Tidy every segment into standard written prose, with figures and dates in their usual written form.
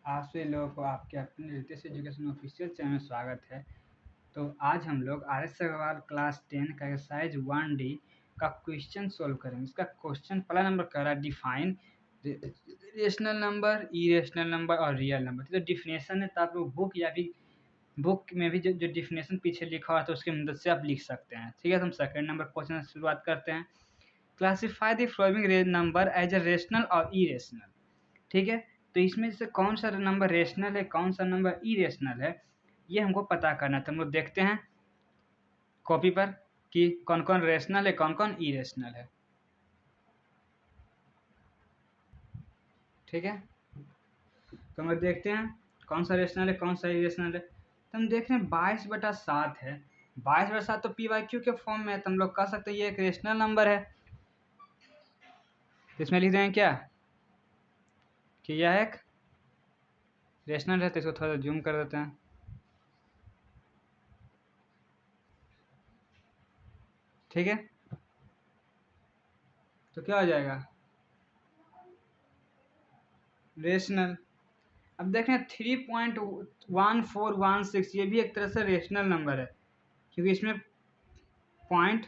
आप सभी लोगों को आपके अपने रितेश एजुकेशन ऑफिशियल चैनल में स्वागत है। तो आज हम लोग आर एस अग्रवाल क्लास 10 का एक्सरसाइज 1D का क्वेश्चन सोल्व करेंगे। इसका क्वेश्चन पहला नंबर कह रहा है define rational number, irrational number और रियल नंबर। तो डिफिनेशन है, तो आप लोग बुक या फिर बुक में भी जो डिफिनेशन पीछे लिखा हुआ है तो उसकी मदद से आप लिख सकते हैं। ठीक है, तो हम सेकेंड नंबर क्वेश्चन से शुरुआत करते हैं। Classify the following number as a rational और इरेशनल। ठीक है, तो इसमें से कौन सा नंबर रेशनल है, कौन सा नंबर इरेशनल है, ये हमको पता करना है। तो हम लोग देखते हैं कॉपी पर कि कौन कौन रेशनल है, कौन कौन इरेशनल है। ठीक है, तो हम लोग देखते हैं कौन सा रेशनल है, कौन सा इरेशनल है। तो हम देख रहे हैं 22/7 है। 22/7 तो पी वाई क्यू के फॉर्म में है, तो हम लोग कह सकते हैं ये एक रेशनल नंबर है। तो इसमें लिख दें क्या कि यह एक रेशनल है। तो इसको थोड़ा जूम कर देते हैं। ठीक है, तो क्या हो जाएगा रेशनल। अब देखें 3.1416 ये भी एक तरह से रेशनल नंबर है, क्योंकि इसमें पॉइंट।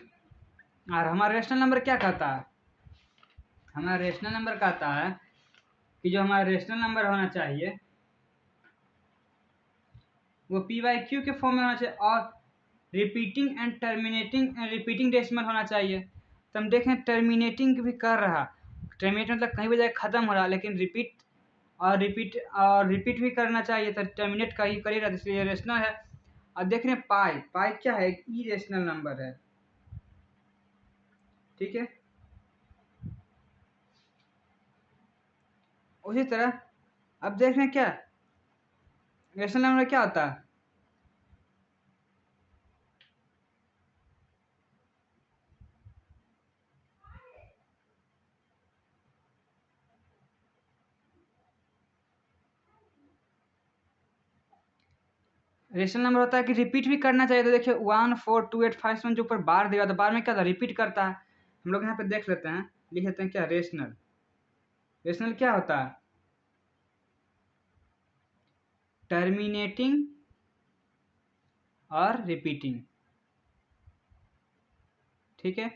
और हमारा रेशनल नंबर क्या कहता है, हमारा रेशनल नंबर कहता है कि जो हमारा रेशनल नंबर होना चाहिए वो पी वाई क्यू के फॉर्म में होना चाहिए और रिपीटिंग डेसिमल होना चाहिए। तो हम देखें टर्मिनेटिंग भी कर रहा, टर्मिनेट मतलब कहीं भी जाकर खत्म हो रहा, लेकिन रिपीट भी करना चाहिए, तो टर्मिनेट का ही करेगा, इसलिए रेशनल है। और देख रहे हैं पाई, पाई क्या है, एक इरेशनल नंबर है। ठीक है, उसी तरह अब देख रहे हैं क्या रेशनल नंबर क्या होता है। रेशनल नंबर होता है कि रिपीट भी करना चाहिए। तो देखिए 14285 जो ऊपर बार देगा, तो बार में क्या था, रिपीट करता है। हम लोग यहाँ पे देख लेते हैं, लिख लेते हैं क्या रेशनल। रेशनल क्या होता है, टर्मिनेटिंग और रिपीटिंग। ठीक है,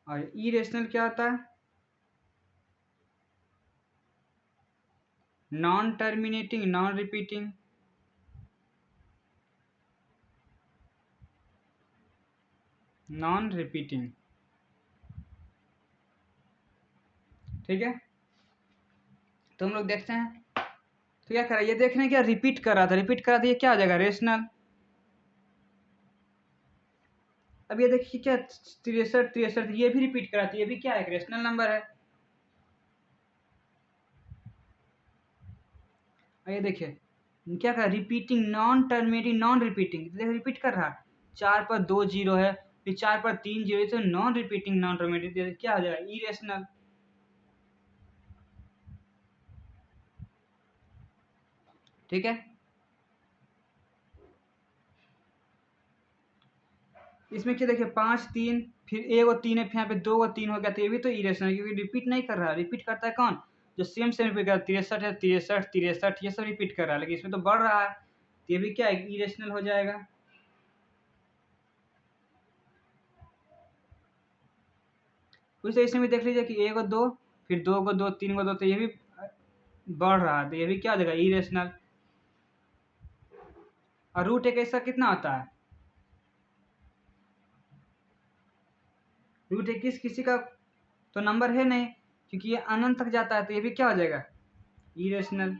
और इरेशनल क्या होता है, non terminating, non repeating. Non repeating. ठीक है, तो हम लोग देखते हैं तो क्या कर रहा है, ये देख रहे हैं क्या रिपीट कर रहा था, रिपीट कर रहा था, ये क्या हो जाएगा रेशनल। अब ये देखिए क्या 63 ये भी रिपीट कर रहा था, ये भी क्या है, एक रेशनल नंबर है। और ये देखिए क्या कर repeating, non terminating, non repeating, देखिए रिपीट कर रहा, 4 पर 2 जीरो है, फिर 4 पर 3 जीरो, तो नॉन रिपीटिंग नॉन टर्मिनेटिंग क्या हो जाएगा इरेशनल। ठीक है, इसमें क्या देखिए 5 3 फिर एक और 3 है, फिर यहाँ पे 2 और 3 हो गया, तो ये भी तो इरेशनल, क्योंकि रिपीट नहीं कर रहा, रिपीट करता है कौन, जो सेम सेम रिपीट कर रहा है। 63 है, 63 ये सब रिपीट कर रहा है, लेकिन इसमें तो बढ़ रहा है, तो ये भी क्या है इरेशनल हो जाएगा। उसे इसमें भी देख लीजिए कि 1 और 2, फिर 2 को 2, 3 को 2, तो ये भी बढ़ रहा है, तो ये भी क्या हो जाएगा इरेशनल। और रूट एक ऐसा कितना होता है, रूट एक किसी का तो नंबर है नहीं, क्योंकि ये अनंत तक जाता है, तो ये भी क्या हो जाएगा इरेशनल।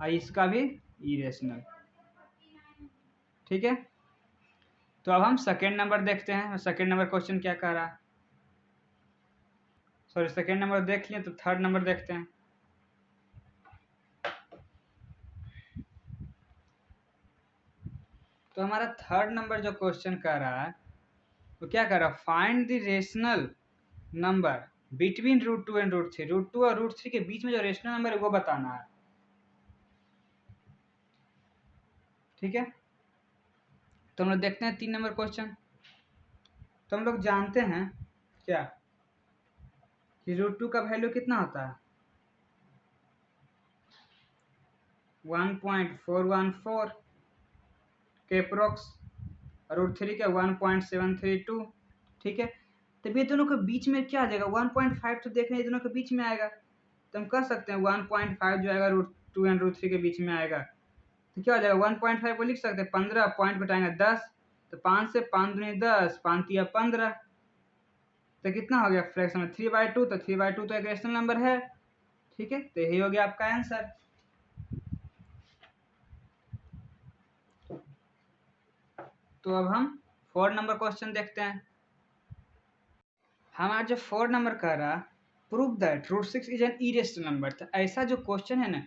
और इसका भी इरेशनल। ठीक है, तो अब हम सेकेंड नंबर देखते हैं, सेकेंड नंबर क्वेश्चन क्या कह रहा है। सॉरी, सेकेंड नंबर देख लिए, तो थर्ड नंबर देखते हैं। तो हमारा थर्ड नंबर जो क्वेश्चन कह रहा है वो क्या कह रहा है, find the rational number between √2 and √3। √2 और √3 के बीच में जो रेशनल नंबर है वो बताना है। ठीक है, तो हम लोग देखते हैं 3 नंबर क्वेश्चन। तो हम लोग जानते हैं क्या कि √2 का वैल्यू कितना होता है 1.414 के अप्रोक्स, √3 का 1.732। ठीक है, तब ये दोनों के बीच में क्या आ जाएगा 1.5 तो देख रहे हैं, ये दोनों के बीच में आएगा, तो हम कह सकते हैं 1.5 जो आएगा √2 एंड √3 के बीच में आएगा, तो क्या हो जाएगा 1.5 को लिख सकते हैं 15, पॉइंट घटाएंगे 10, तो 5 से 5 दूनी 10, 5 तिया 15, तो कितना हो गया फ्रैक्शन में 3/2, तो 3/2 तो एक रेशनल नंबर है। ठीक है, तो यही हो गया आपका आंसर। तो अब हम 4 नंबर क्वेश्चन देखते हैं। हमारा जो 4 नंबर कह रहा prove that √6 is an irrational number, तो ऐसा जो क्वेश्चन है ना,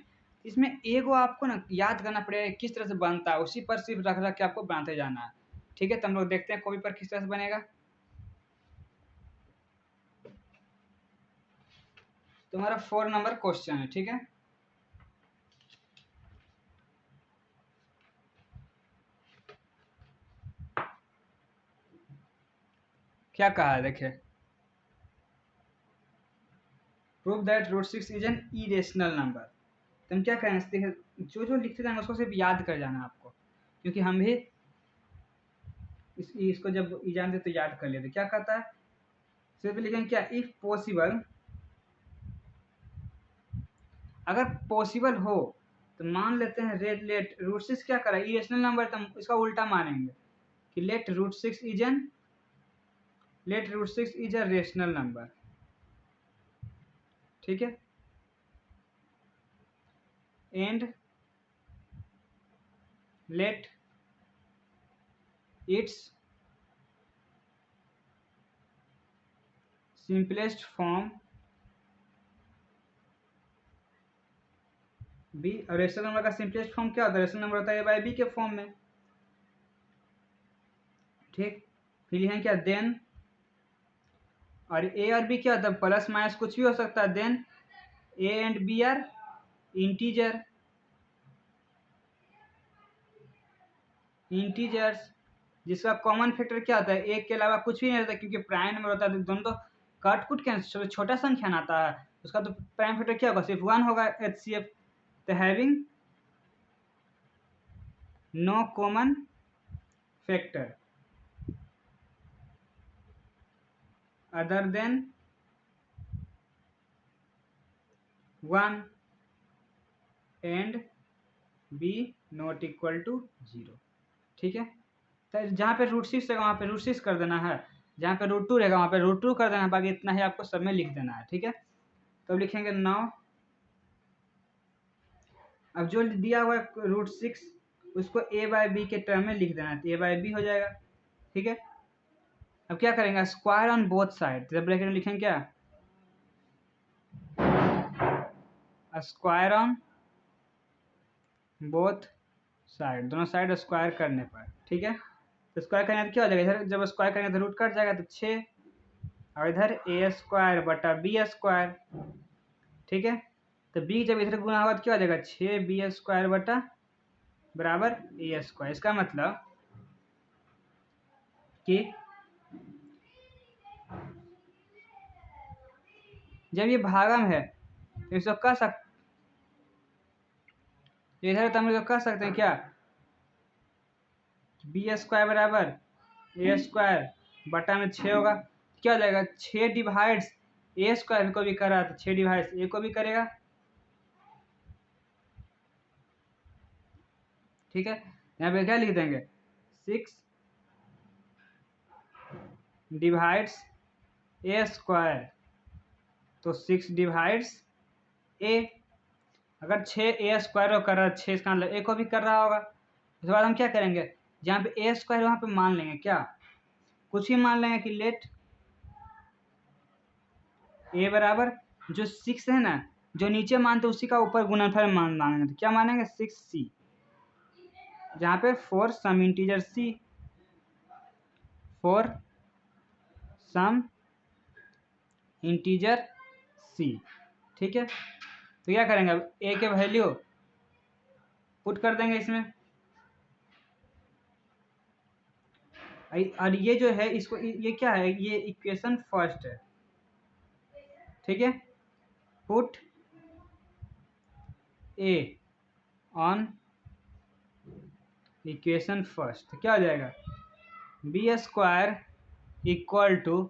इसमें एगो आपको ना याद करना पड़ेगा किस तरह से बनता है, उसी पर सिर्फ रख रख के आपको बनाते जाना है। ठीक है, तो हम लोग देखते हैं कॉपी पर किस तरह से बनेगा। तुम्हारा 4 नंबर क्वेश्चन है। ठीक है, क्या कहा है देखिए, prove that √6 is an irrational number. तो हम क्या करें, देखिए जो जो लिखते जाएंगे उसको सिर्फ याद कर जाना है आपको, क्योंकि हम भी इसको जब जानते तो याद कर लेते। क्या कहता है, सिर्फ लिखेंगे क्या, इफ पॉसिबल, अगर पॉसिबल हो तो मान लेते हैं लेट √6 क्या करा इरेशनल नंबर, तो हम इसका उल्टा मानेंगे कि let √6 is a rational number. ठीक है, and let its simplest form be. और रेशनल नंबर का सिंपलेस्ट फॉर्म क्या होता है, रेशनल नंबर होता है a/b के फॉर्म में। ठीक, फिर लिखेंगे क्या, देन, और a और b क्या होता है, प्लस माइनस कुछ भी हो सकता है, then a and b are integers, जिसका कॉमन फैक्टर क्या होता है, एक के अलावा कुछ भी नहीं रहता, क्योंकि प्राइम नंबर होता है तो दोनों तो कट कुट कैंसिल, छोटा संख्या ना आता है, उसका तो प्राइम फैक्टर क्या होगा, सिर्फ 1 होगा HCF। तो having no common factor other than 1 and b not equal to 0। ठीक है, तो जहाँ पे √6 रहेगा वहाँ पे √6 कर देना है, जहाँ पे √2 रहेगा वहाँ पे √2 कर देना है, बाकी इतना ही आपको सब में लिख देना है। ठीक है, तो अब लिखेंगे 9, अब जो दिया हुआ है √6 उसको a/b के टर्म में लिख देना है, तो a/b हो जाएगा। ठीक है, अब क्या करेंगे, स्क्वायर ऑन बोथ साइड, तो ब्रैकेट में लिखेंगे क्या, स्क्वायर ऑन बोथ साइड, दोनों साइड स्क्वायर करने पर। ठीक है, तो स्क्वायर करने पर क्या हो जाएगा, इधर जब स्क्वायर करेंगे तो रूट कट जाएगा, तो 6, और इधर a² / b²। ठीक है, तो b जब इधर गुना होगा तो क्या हो जाएगा, 6b² बराबर a²। इसका मतलब कि जब ये भागम है तो इसको कह सकते, इधर तो हम लोग कह सकते हैं क्या, b² बराबर a² बटा में 6 होगा, क्या हो जाएगा, 6 डिवाइड्स a² को भी करा तो 6 डिवाइड्स a को भी करेगा। ठीक है, यहाँ पे क्या लिख देंगे, 6 डिवाइड्स a², तो 6 डिवाइड्स a, अगर 6 a² को कर रहा है 6, इसका मतलब a को भी कर रहा होगा। उसके बाद हम क्या करेंगे, जहाँ पे a² वहाँ पे मान लेंगे क्या, कुछ ही मान लेंगे कि लेट a बराबर जो 6 है ना, जो नीचे मानते उसी का ऊपर गुणनफल मानेंगे, तो क्या मानेंगे 6c, जहाँ पे for some integer c, for some integer c। ठीक है, तो क्या करेंगे, अब a के वैल्यू पुट कर देंगे इसमें, और ये जो है इसको, ये क्या है, ये इक्वेशन फर्स्ट है। ठीक है, put A on equation first, तो क्या हो जाएगा, बी स्क्वायर इक्वल टू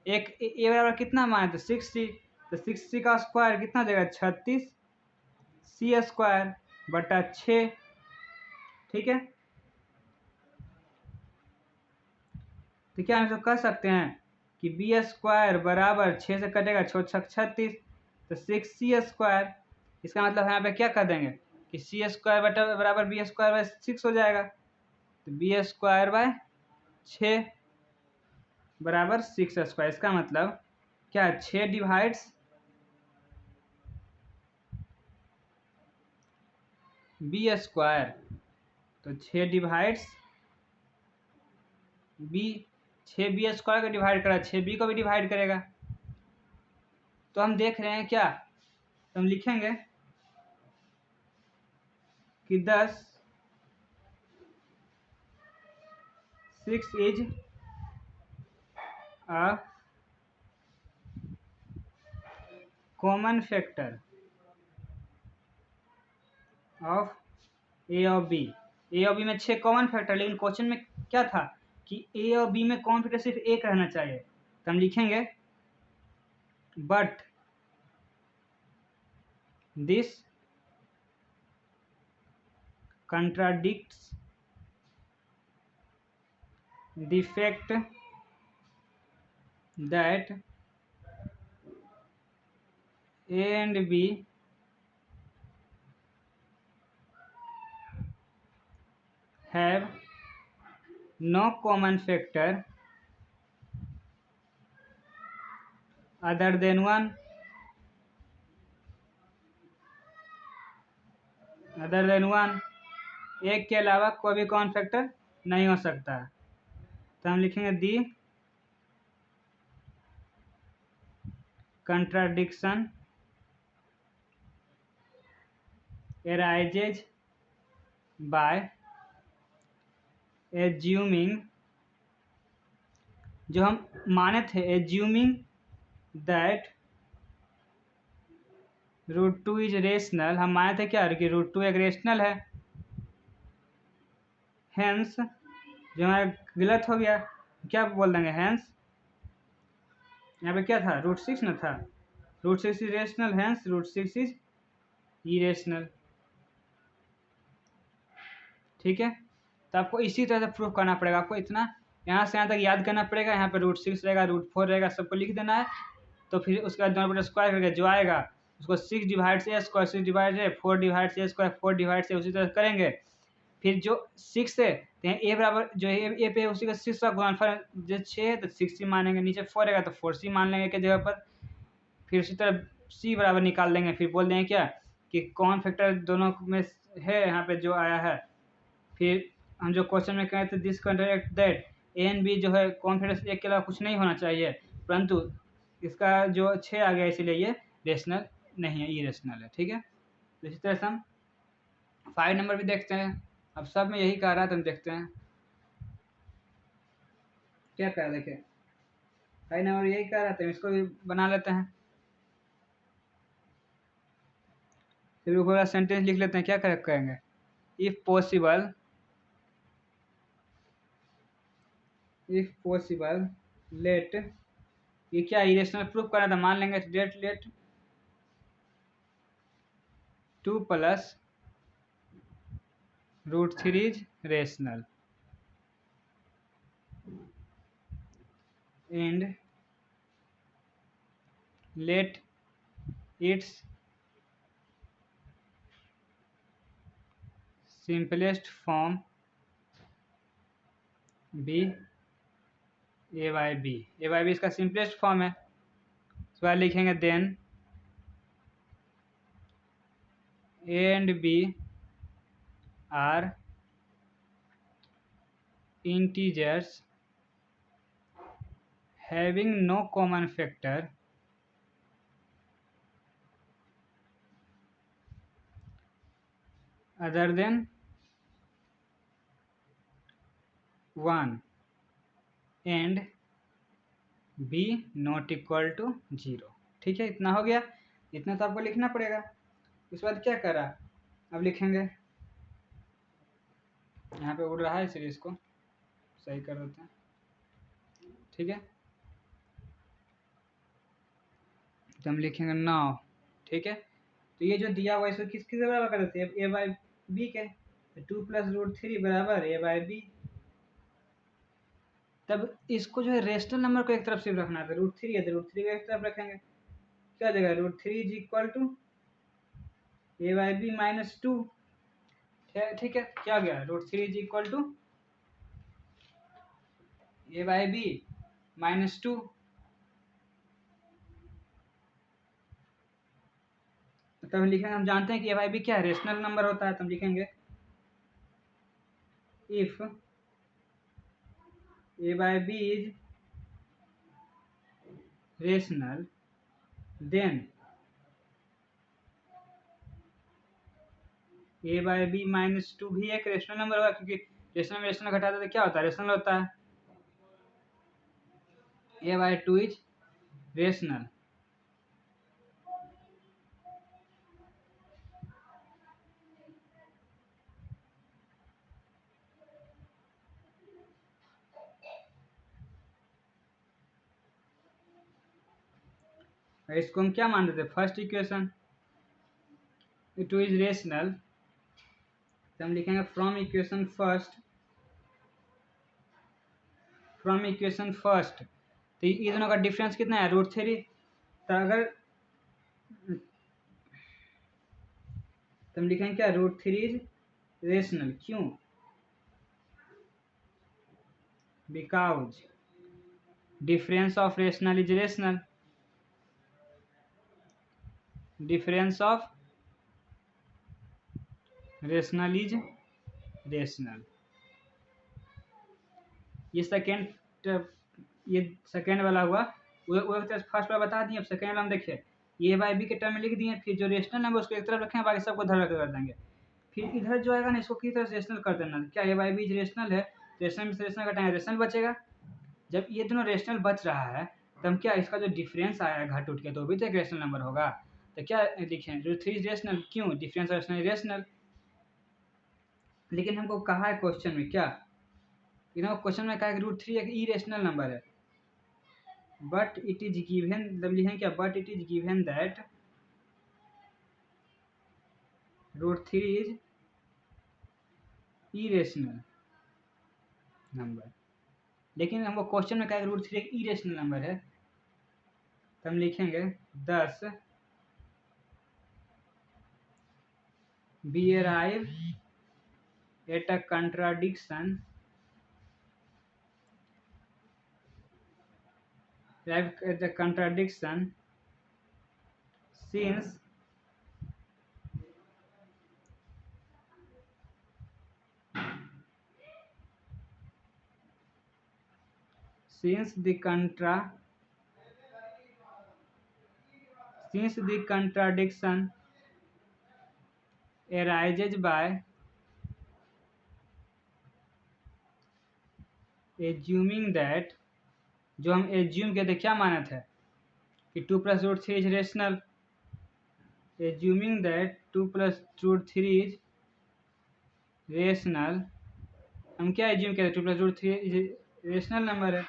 एक ए बराबर कितना माने तो 60, तो 60 का स्क्वायर कितना हो जाएगा 36 सी स्क्वायर बटा 6। ठीक है, तो क्या हम इसको कर सकते हैं कि बी स्क्वायर बराबर 6 से कटेगा 6 छक 36, तो 6 सी स्क्वायर, इसका मतलब यहाँ पे क्या कर देंगे कि सी स्क्वायर बटा बराबर बी स्क्वायर बाय 6 हो जाएगा, तो बी स्क्वायर बाय 6 बराबर 6 स्क्वायर। इसका मतलब क्या है, 6 डिवाइड्स बी स्क्वायर, तो 6 डिवाइड्स बी, 6 बी स्क्वायर को डिवाइड करा 6 बी को भी डिवाइड करेगा। तो हम देख रहे हैं क्या, तो हम लिखेंगे कि 10 6 is a common factor of A और बी। ए और बी में 6 कॉमन फैक्टर, लेकिन क्वेश्चन में क्या था कि ए और बी में कॉमन फैक्टर सिर्फ एक रहना चाहिए, तो हम लिखेंगे but this contradicts the fact that A and B have no common factor other than 1, other than 1, एक के अलावा कोई भी कॉमन फैक्टर नहीं हो सकता। तो हम लिखेंगे दी कंट्राडिक्शन arises by assuming, जो हम माने थे assuming that √2 इज रेशनल, हम माने थे क्या कि √2 एक रेशनल है, हेंस जो हमारा गलत हो गया, क्या बोल देंगे हेंस, यहाँ पे क्या था √6 ना था, √6 is rational, hence √6 is irrational. ठीक है, तो आपको इसी तरह से प्रूफ करना पड़ेगा, आपको इतना यहाँ से यहाँ तक याद करना पड़ेगा, यहाँ पे √6 रहेगा √4 रहेगा, सबको लिख देना है, तो फिर उसके बाद दोनों बटे स्क्वायर करके जो आएगा उसको 6 डिवाइड से स्क्वायर, 6 डिवाइड से 4 डिवाइड से स्क्वायर, 4 डिवाइड से उसी तरह करेंगे। फिर जो 6 है तो ए बराबर जो ए पे उसी का 6 का गुणनफल, जो 6 है तो 6 मानेंगे, नीचे 4 रहेगा तो 4c मान लेंगे के जगह पर, फिर उसी तरह c बराबर निकाल लेंगे, फिर बोल देंगे क्या कि कॉमन फैक्टर दोनों में है यहाँ पे जो आया है। फिर हम जो क्वेश्चन में कहे थे this contract that a and b जो है कॉमन फैक्टर एक के अलावा कुछ नहीं होना चाहिए, परंतु इसका जो 6 आ गया इसीलिए ये रेशनल नहीं है, इरेशनल है। ठीक है, तो इसी तरह से हम 5 नंबर भी देखते हैं, अब सब में यही कह रहा है तो हम देखते हैं क्या कह रहा है। देखिए 5 नंबर यही कह रहा था, इसको भी बना लेते हैं, फिर ऊपर सेंटेंस लिख लेते हैं, क्या कहेंगे, इफ पॉसिबल लेट, ये क्या इरेशनल प्रूफ करना था, मान लेंगे let 2 plus √3 is rational and let its simplest form be a by b, इसका सिंपलेस्ट फॉर्म है, उसके बाद लिखेंगे then a and b are integers having no common factor other than 1 and b not equal to 0। ठीक है, इतना हो गया, इतना तो आपको लिखना पड़ेगा। उसके बाद क्या करा, अब लिखेंगे, यहाँ पे उड़ रहा है इसलिए इसको सही कर देते हैं, ठीक है। तो हम लिखेंगे 9, ठीक है। तो ये जो दिया हुआ है इसको किसके बराबर कर देते हैं, ए बाई बी के, तो 2 + √3 बराबर ए बाई बी। तब इसको जो है रेशनल नंबर को एक तरफ सिर्फ रखना है, √3 है तो √3 को एक तरफ रखेंगे, क्या हो जाएगा, √3 = ए बाई बी -2, ठीक है। क्या हो गया, √3 = ए बाई बी -2। तब हम लिखेंगे, हम जानते हैं कि ए बाई बी क्या है, रेशनल नंबर होता है, तो हम लिखेंगे if a by b is rational then a by b -2 भी एक रेशनल नंबर होगा, क्योंकि रेशनल में रेशनल घटाते तो क्या होता है, रेशनल होता है। ए बाई 2 इज रेशनल। इसको हम क्या मान देते, फर्स्ट इक्वेशन, 2 इज रेशनल, तो हम लिखेंगे फ्रॉम इक्वेशन फर्स्ट, तो ये दोनों का डिफरेंस कितना है, √3। तो अगर तो हम लिखेंगे क्या, √3 इज रेशनल, क्यों, because difference of rational is rational, difference of rational is rational. ये सेकेंड वाला हुआ, वो फर्स्ट वाला बता दिए, अब सेकेंड वाला हम देखिए, ए बाई बी के टर्म में लिख दिए, फिर जो रेशनल है उसको एक तरफ रखें, बाकी सबको धर कर देंगे। फिर इधर जो आएगा ना इसको किस तरह से रेशनल कर देना, क्या ए बाई बी रेशनल है, रेशनल में से रेशनल घटाएंगे, रेशनल बचेगा। जब ये दोनों रेशनल बच रहा है तब क्या इसका जो डिफरेंस आया है घट उठ के, तो भी तो एक रेशनल नंबर होगा। तो क्या लिखें, √3 इज रेशनल, क्यों, डिफरेंस रेशनल रेशनल। लेकिन हमको कहा है क्वेश्चन में क्या, क्वेश्चन में कहा है कि √3 एक इरेशनल नंबर है, बट इट इज गिवन, मतलब लिखें क्या, but it is given that √3 is irrational number. लेकिन हमको क्वेश्चन में कहा है √3 एक इरेशनल नंबर है, तो हम लिखेंगे 10 we arrive at a contradiction since the contradiction arises by assuming that, जो हम एज्यूम किए थे क्या माना था कि 2 + √3 is rational, assuming that 2 + √3 is rational, हम क्या एज्यूम किए थे, 2 + √3 इज रेशनल नंबर है,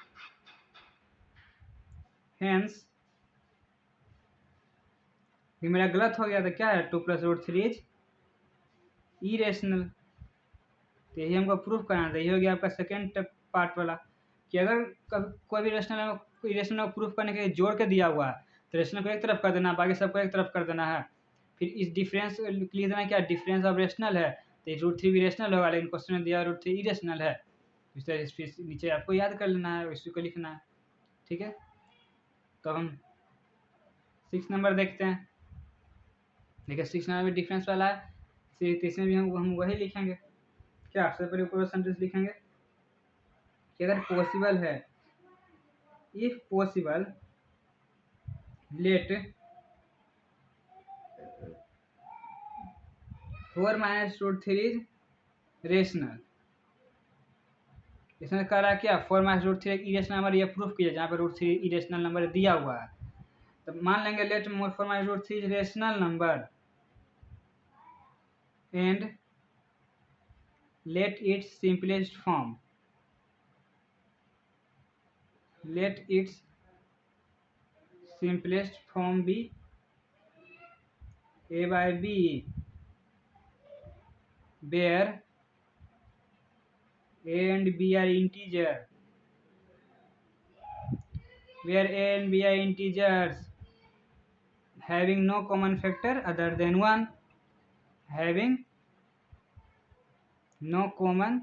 हेंस ये मेरा गलत हो गया था, क्या है, 2 + √3 इज इरेशनल। तो यही हमको प्रूफ करना था, ये हो गया आपका सेकेंड पार्ट वाला, कि अगर कोई भी रेशनल को प्रूफ करने के लिए जोड़ के दिया हुआ है तो रेशनल को एक तरफ कर देना, बाकी सबको एक तरफ कर देना है। फिर इस डिफरेंस लिख देना, क्या डिफरेंस ऑफ रेशनल है, तो √3 भी रेशनल होगा, लेकिन क्वेश्चन में दिया √3 इरेशनल है, इस तरह नीचे आपको याद कर लेना है, इसी को लिखना है, ठीक है। तो हम 6 नंबर देखते हैं, देखिए 6 नंबर में डिफरेंस वाला है, इसमें भी हम वही लिखेंगे, क्या सबसे पहले ऊपर सेंटेंस लिखेंगे कि अगर पॉसिबल है, if possible let 4 - √3 is rational. इसमें कह रहा है क्या, 4 - √3 एक इरेशनल नंबर, ये प्रूफ किया जहाँ पर √3 इरेशनल नंबर दिया हुआ है। तो मान लेंगे let more for my root 3 is rational number and let its simplest form be a by b, where a and b are integers having no common factor other than 1, having no common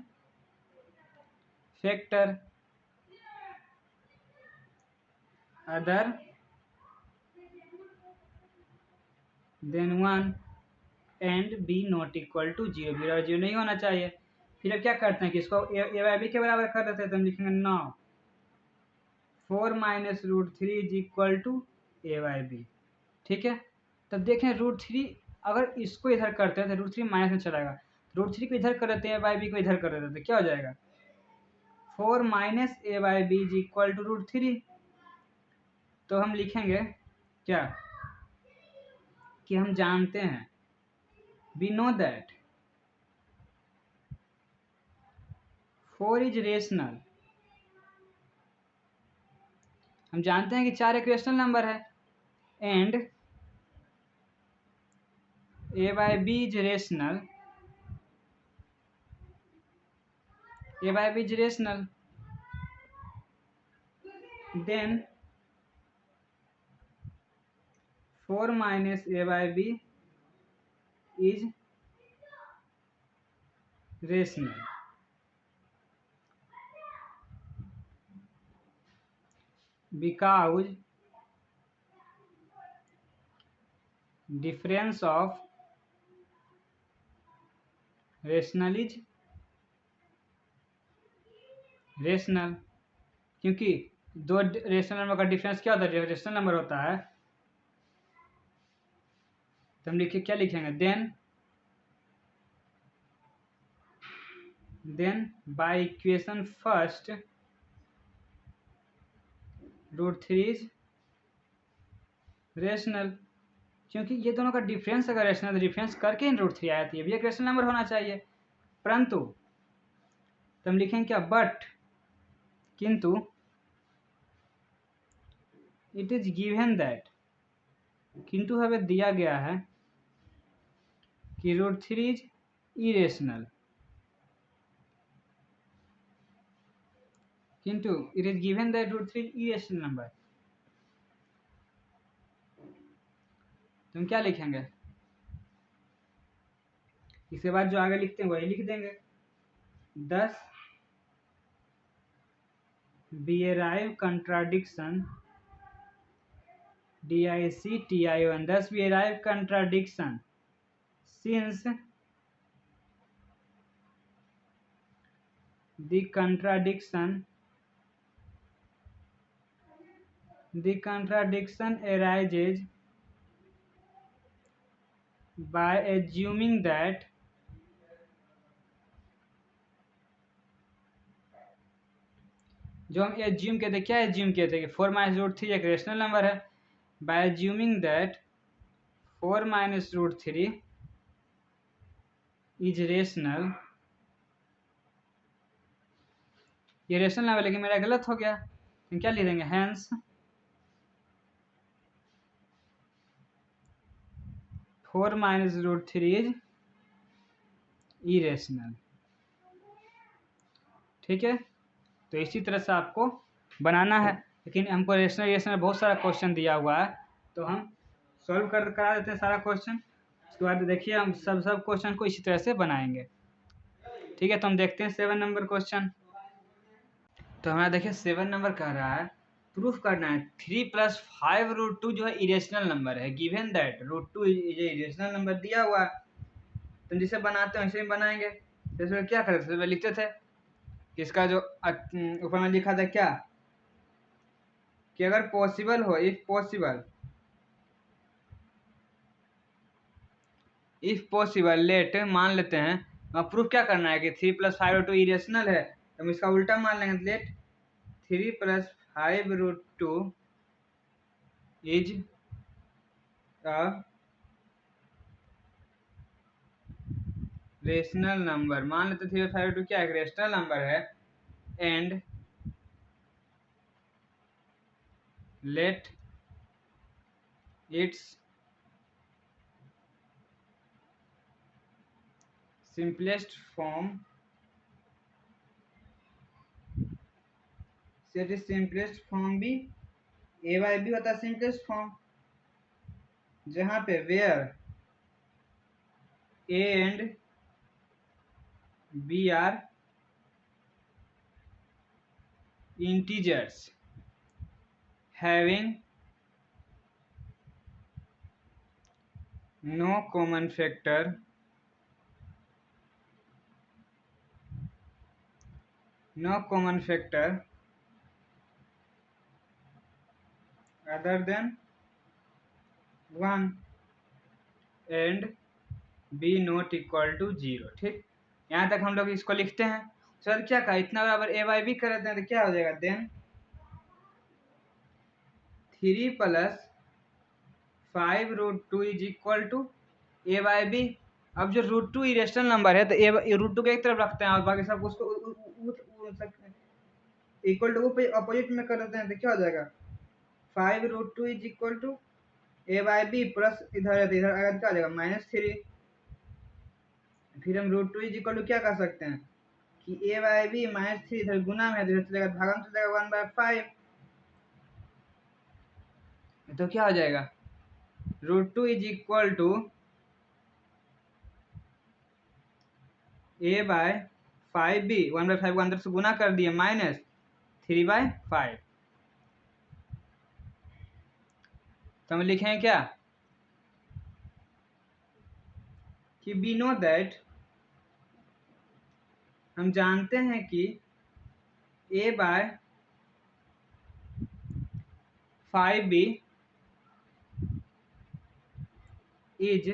factor other than 1 and b not equal to 0, b और 0 नहीं होना चाहिए। फिर अब क्या करते हैं कि इसको ए बाई बी के बराबर कर देते हैं, तो हम लिखेंगे 9 4 minus root 3 is equal to a by b. ठीक है, तब देखें रूट 3 अगर इसको इधर करते हैं तो रूट 3 माइनस में चलाएगा, रूट 3 को इधर कर देते हैं, ए बाई बी को इधर कर देते हैं, तो क्या हो जाएगा 4 minus a by b is equal to root 3। तो हम लिखेंगे क्या कि हम जानते हैं we know that 4 is rational, हम जानते हैं कि 4 एक रेशनल नंबर है and a by b is rational, a by b is rational, then 4 minus a by b is rational, because difference of rational is rational, क्योंकि दो rational number का difference क्या होता है, रेशनल नंबर होता है। तो हम लिखिए क्या लिखेंगे then by equation first root 3 is rational, क्योंकि ये दोनों का डिफरेंस अगर रेशनल तो डिफरेंस करके इन रूट 3 आया थी, ये एक रेशनल नंबर होना चाहिए। परंतु तो हम लिखेंगे क्या बट किंतु इट इज गिवन दैट, किंतु हमें दिया गया है कि रूट 3 इज इरेशनल, किंतु it is given that root 3 irrational number. तो हम क्या लिखेंगे, इसके बाद जो आगे लिखते हैं वही लिख देंगे। 10 be arrive contradiction DIC-TION, thus we arrive contradiction since the contradiction arises by assuming that जो हम एज्यूम कहते, क्या एज्यूम किए थे कि 4 माइनस रूट 3 एक रेशनल नंबर है, by assuming that 4 minus root 3 is rational, ये रेशनल नंबर, लेकिन मेरा गलत हो गया, तो क्या लिख देंगे hence 4 minus root 3 is irrational. ठीक है, तो इसी तरह से आपको बनाना है, लेकिन हमको रेशनल बहुत सारा क्वेश्चन दिया हुआ है, तो हम सॉल्व करा देते हैं सारा क्वेश्चन। उसके बाद देखिए हम सब क्वेश्चन को इसी तरह से बनाएंगे। ठीक है, तो हम देखते हैं 7 नंबर क्वेश्चन। तो हमारा देखिए 7 नंबर कह रहा है प्रूफ करना है 3 + 5 रूट 2 जो है इरेशनल नंबर है, given that root 2 is irrational number दिया हुआ है। तो जिसे बनाते हैं वैसे ही बनाएंगे। तो इसमें क्या करते थे, लिखते थे इसका जो ऊपर में लिखा था क्या कि अगर पॉसिबल हो, इफ पॉसिबल लेट, मान लेते हैं प्रूफ क्या करना है कि 3 + 5 रूट 2 इरेशनल है, तो हम इसका उल्टा मान लेंगे, let 3 + 5 root 2 is a rational number, मान लेते 3/5 क्या है, रेशनल नंबर है, and let its simplest form, set is simplest form be a by B होता है सिंपलेस्ट फॉर्म, जहां पे where a and b are integers having no common factor other than 1 and b not equal to 0। ठीक, यहाँ तक हम लोग इसको लिखते हैं। सर क्या कहा, इतना बराबर ए बाई बी कर देते हैं तो क्या हो जाएगा, then 3 + 5√2 is equal to a by b. अब जो √2 इरेशनल नंबर है तो ए √2 को एक तरफ रखते हैं और बाकी सब उसको इक्वल टू अपोजिट में कर देते हैं तो क्या हो जाएगा, 5√2 is equal to a by b plus इधर है तो इधर आएगा क्या हो जाएगा, -3। फिर हम √2 इज इक्वल टू क्या कर सकते हैं कि ए बाई बी -3 इधर गुना में है तो इधर चलेगा भागम चलेगा 1/5, तो क्या हो जाएगा, √2 is equal to a by 5b, 1/5 को अंदर से गुना कर दिए -3/5। तो हम लिखें क्या कि वी नो दैट, हम जानते हैं कि a by 5b is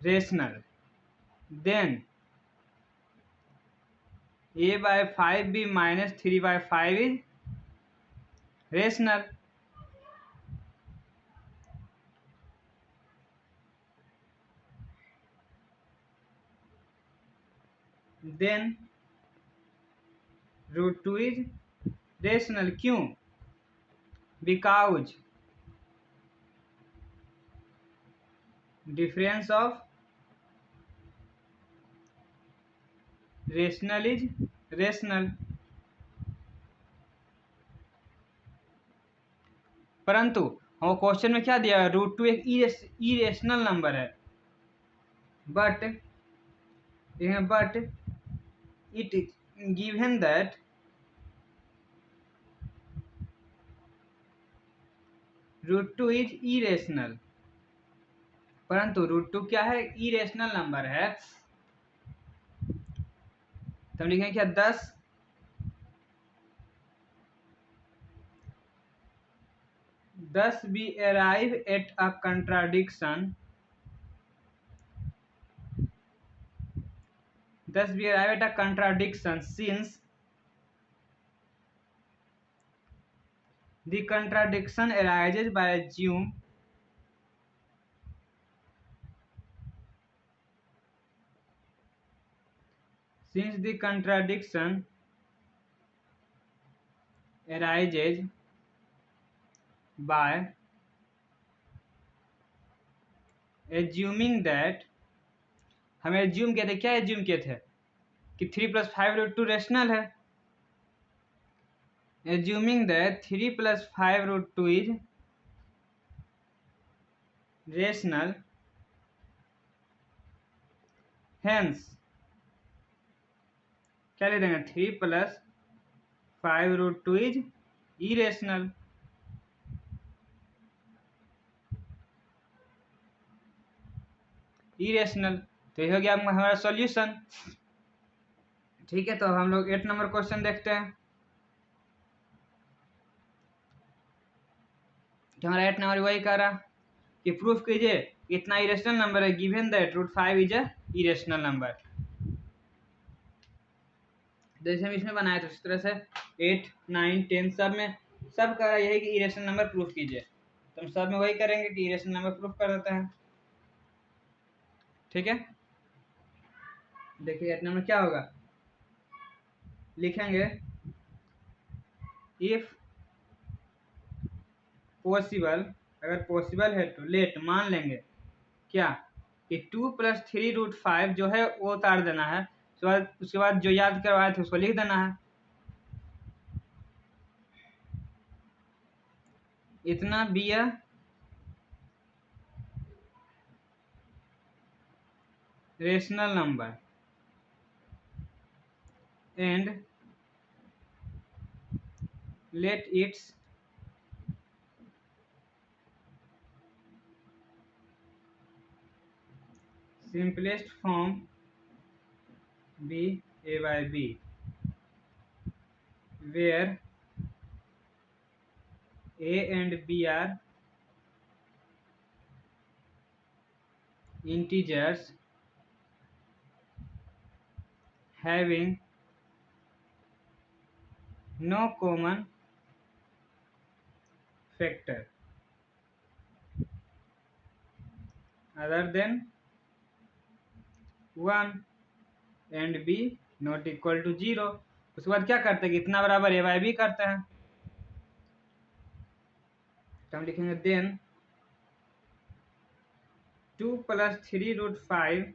rational, then a by 5b - 3/5 is rational. Then √2 is rational, क्यों, because difference of rational is rational. परंतु हम क्वेश्चन में क्या दिया, √2 एक इरेशनल नंबर है, but it is given that √2 is irrational, परंतु √2 क्या है, इरेशनल नंबर है। तो हम लिखेंगे क्या, 10 we arrive at a contradiction, 10 we arrive at a contradiction since the contradiction arises by assume since the contradiction arises by assuming that, हमें assume किए थे, क्या एज्यूम किए थे कि 3 + 5√2 रेशनल है, assuming that 3 + 5√2 is rational, hence क्या ले देंगे, 3 + 5√2 is irrational। इरेशनल, तो ये हो गया हमारा सॉल्यूशन। ठीक है, तो हम लोग 8 नंबर क्वेश्चन देखते हैं। तो हमारा 8 नंबर वही कह रहा कि प्रूफ कीजिए इतना इरेशनल नंबर है, given that √5 is a irrational number. जैसे हम इसमें बनाए थे उस तरह से 8, 9, 10 सब में सब कह रहा यही कि इरेशनल नंबर प्रूफ कीजिए। तो हम सब में वही करेंगे कि इरेशनल नंबर प्रूफ कर देते हैं। ठीक है, देखिए 8 नंबर क्या होगा, लिखेंगे इफ पॉसिबल, अगर पॉसिबल है तो लेट, मान लेंगे क्या कि 2+3√5 जो है वो उतार देना है, उसके बाद जो याद करवाए थे उसको लिख देना है। इतना be a rational number and let its simplest form be a by b, where a and b are integers having no common factor other than 1 and b not equal to 0। उसके बाद क्या करते हैं कि इतना बराबर a by b करते हैं, तो हम लिखेंगे then 2+3√5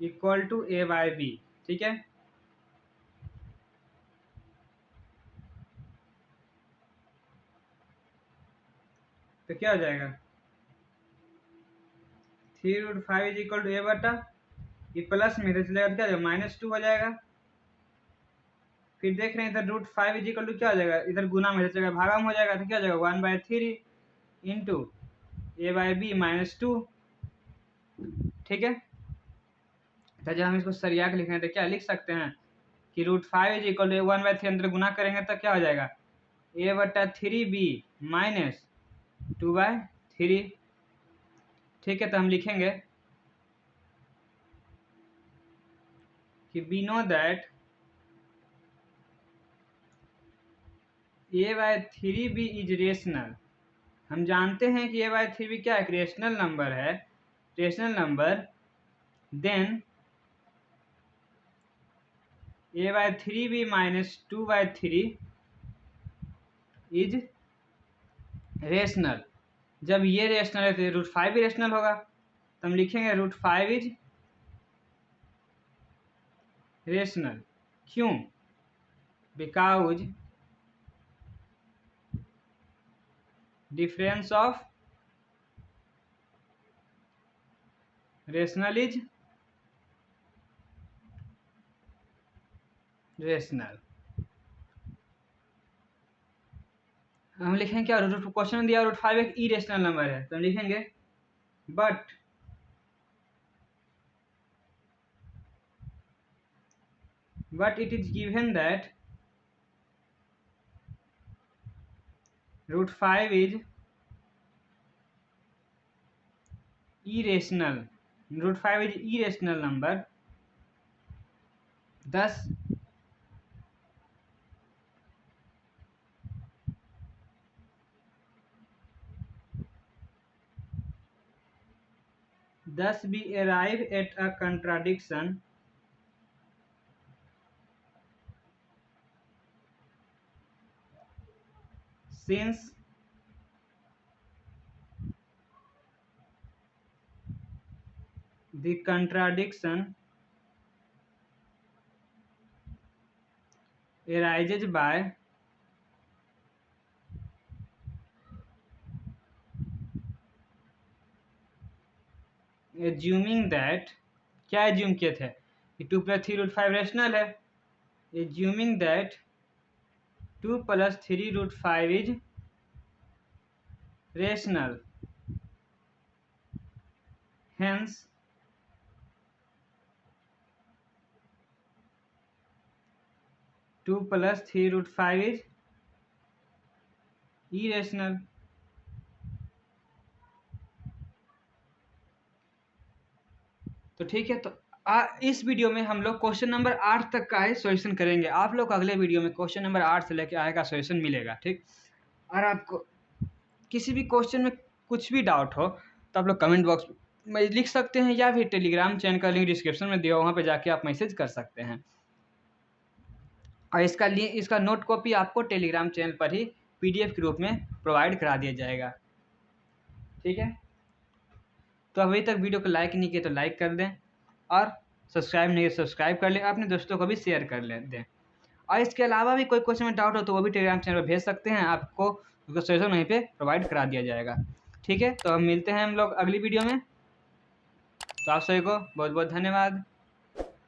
equal to a by b। ठीक है, तो क्या हो जाएगा 3√5 इज इक्वल टू a बटा, ये प्लस में इधर चलेगा तो क्या हो जाएगा -2 हो जाएगा। फिर देख रहे हैं इधर √5 इज इक्वल टू क्या हो जाएगा, इधर गुना में चलेगा भागा में हो जाएगा, तो क्या हो जाएगा 1/3 इंटू a by b -2। ठीक है, तो जब हम इसको सरिया के लिखेंगे तो क्या लिख सकते हैं कि √5 इज इक्वल टू 1/3 अंदर गुना करेंगे तो क्या हो जाएगा a/3b -2/3। ठीक है, तो हम लिखेंगे कि we know that a/3b is rational. हम जानते हैं कि a/3b क्या है, रेशनल नंबर है, rational number. Then a/3b -2/3 is rational. जब ये रेशनल है तो √5 भी रेशनल होगा, तो हम लिखेंगे √5 इज रेशनल। क्यों, because difference of rational is rational. हम लिखेंगे क्या, क्वेश्चन में दिया √5 एक इरेशनल नंबर है, तो हम लिखेंगे but it is given that √5 is irrational, √5 is irrational number, thus we arrive at a contradiction since the contradiction arises by assuming that, क्या एज्यूम किए थे कि 2+3√5 रेशनल है, assuming that 2+3√5 is rational, hence 2+3√5 is irrational। तो ठीक है, तो इस वीडियो में हम लोग क्वेश्चन नंबर 8 तक का ही सॉल्यूशन करेंगे। आप लोग अगले वीडियो में क्वेश्चन नंबर 8 से लेकर आएगा सॉल्यूशन मिलेगा। ठीक, और आपको किसी भी क्वेश्चन में कुछ भी डाउट हो तो आप लोग कमेंट बॉक्स में लिख सकते हैं, या फिर टेलीग्राम चैनल का लिंक डिस्क्रिप्शन में दिया, वहाँ पे जाके आप मैसेज कर सकते हैं। और इसका नोट कॉपी आपको टेलीग्राम चैनल पर ही PDF के रूप में प्रोवाइड करा दिया जाएगा। ठीक है, तो अभी तक वीडियो को लाइक नहीं किया तो लाइक कर दें, और सब्सक्राइब नहीं किया सब्सक्राइब कर लें, अपने दोस्तों को भी शेयर कर दें। और इसके अलावा भी कोई क्वेश्चन में डाउट हो तो वो भी टेलीग्राम चैनल पर भेज सकते हैं, आपको उसका सजेशन वहीं पे प्रोवाइड करा दिया जाएगा। ठीक है, तो हम मिलते हैं हम लोग अगली वीडियो में। तो आप सभी को बहुत बहुत धन्यवाद।